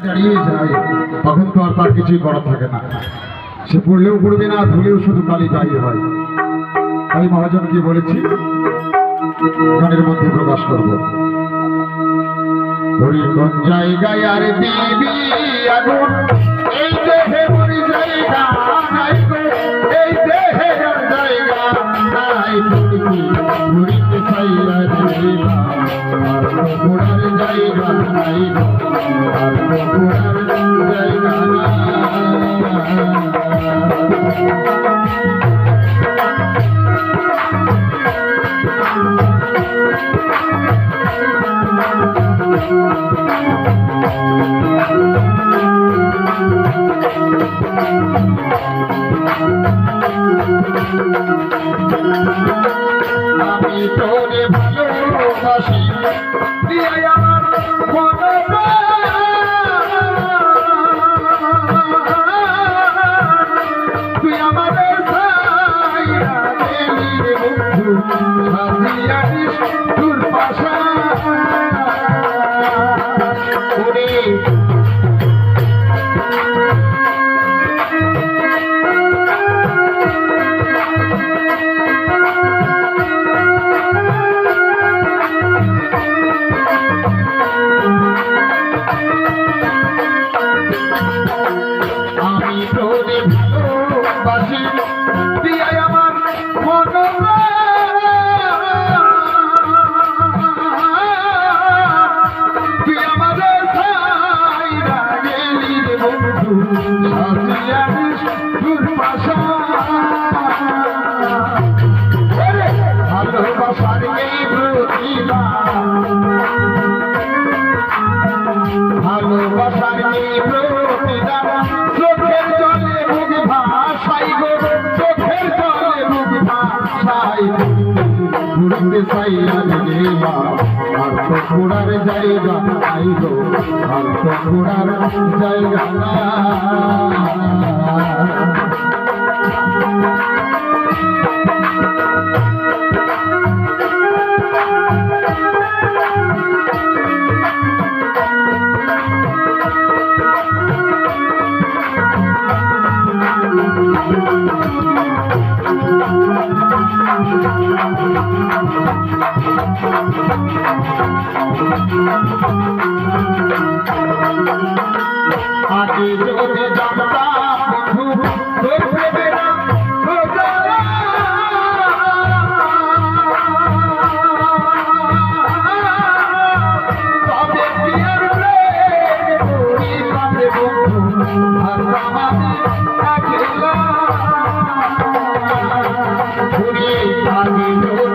দাঁড়িয়ে যায় তখন তো আর তার কিছুই করার থাকে না। সে পড়লেও পড়বে না, ধুলেও শুধু কালি গায়ে হয়। তাই মহাজনকে বলেছি গানের মধ্যে প্রকাশ করব। কোন জায়গায় আর দিবি আগুন, এই দেহে মোর জায়গা নাই গো, এই দেহে আর জায়গা নাই। ঘুরিতে চাইলা দেবা আর তো ঘোড়ার জায়গা নাই গো, আর তো ঘোড়ার জায়গা নাই। আমি তোরে ভালোবাসি দিয়ে আমার তুই আমাদের বন্ধু হাতিয়ারিস তোর পাশা ভালোবাসার প্রতিদান চোখের জলে মুখ ভাসাই গো, চোখের জলে মুখ ভাসাই। ঘুরতে চাইলা দেবা আর তো ঘোড়ার জায়গা নাই গো, আর তো ঘোড়ার জায়গা নাই। আগে যদি জানতাম বন্ধু তোর প্রেমেরা তবে কি আর প্রেম বন্ধু আর আমাদের একলা ঘুরে আগে যদি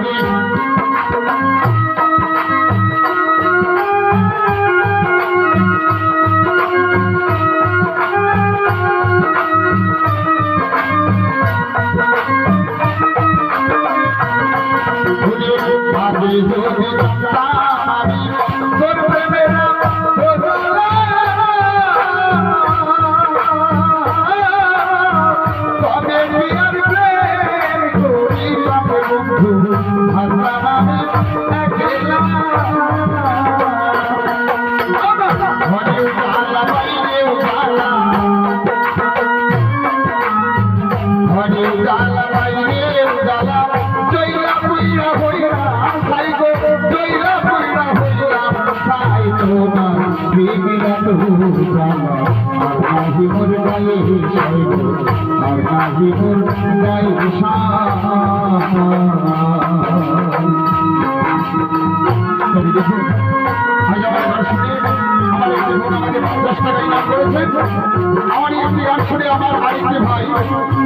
আমার একটি আসরে আমার আরেকটি ভাই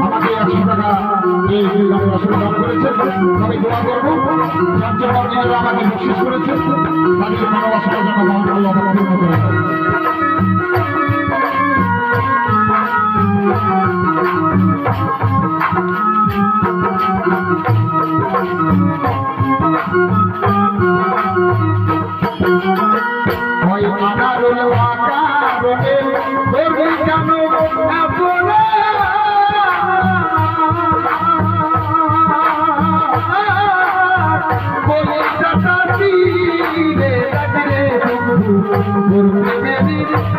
আমাকে 100 টাকা এই আসরে দান করেছেন। আমি দোয়া করবো যার জন্য আপনারা আমাকে বকশিশ করেছেন, তাদের ভালোবাসার জন্য আল্লাহ পূর্ণ করে দেন। Por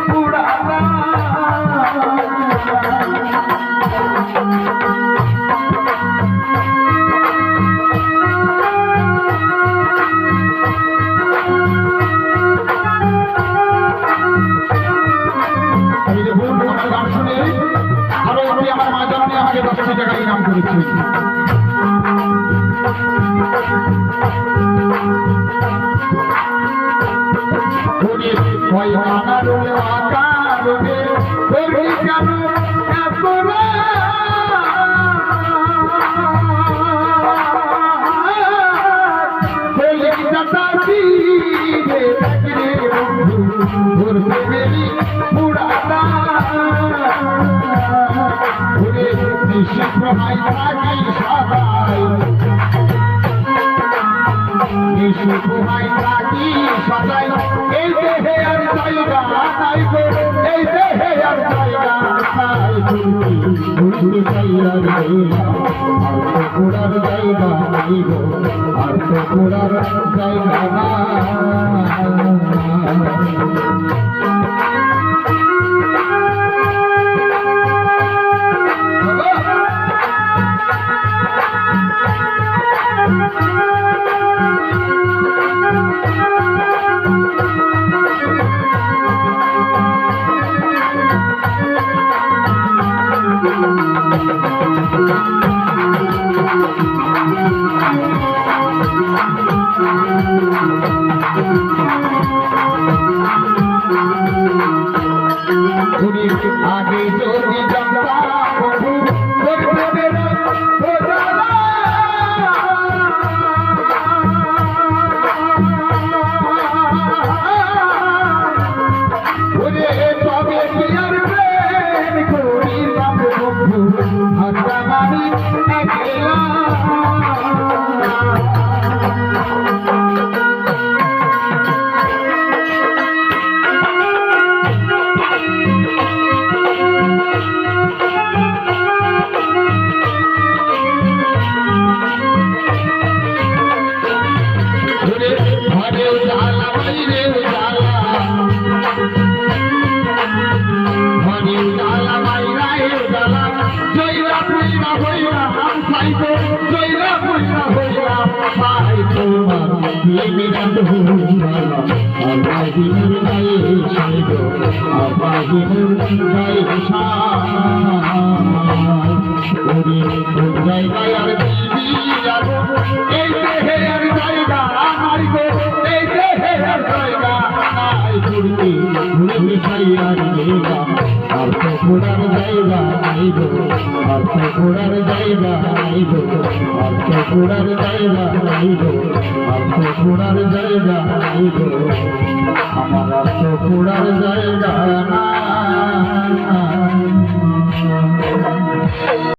কোটি টাকা ইনাম করেছে। সদাই এই দেহে আর জায়গা নাই গো, এই দেহে আর জায়গা নাই, ঘুরতে চাইয়ার জায়গা আর তো ঘোরার জায়গা নাই গো, আর তো ঘোরার জায়গা আগে যদি জানতাম তবে বিয়ার প্রেম করিলাম বন্ধু, হাতা মারি একলা জায়গায় আর এই দেহে আর জায়গা নাই গো, এই দেহে আর জায়গা নাই, ঘুরতে ঘুরতে চাইয়ার জায়গা আর তো ঘোরার জায়গা নাই গো, আর তো ঘোরার জায়গা নাই গো, আর তো ঘোরার জায়গা নাই গো, আর তো ঘোরার জায়গা নাই গো, আমার আর তো ঘোরার জায়গা না।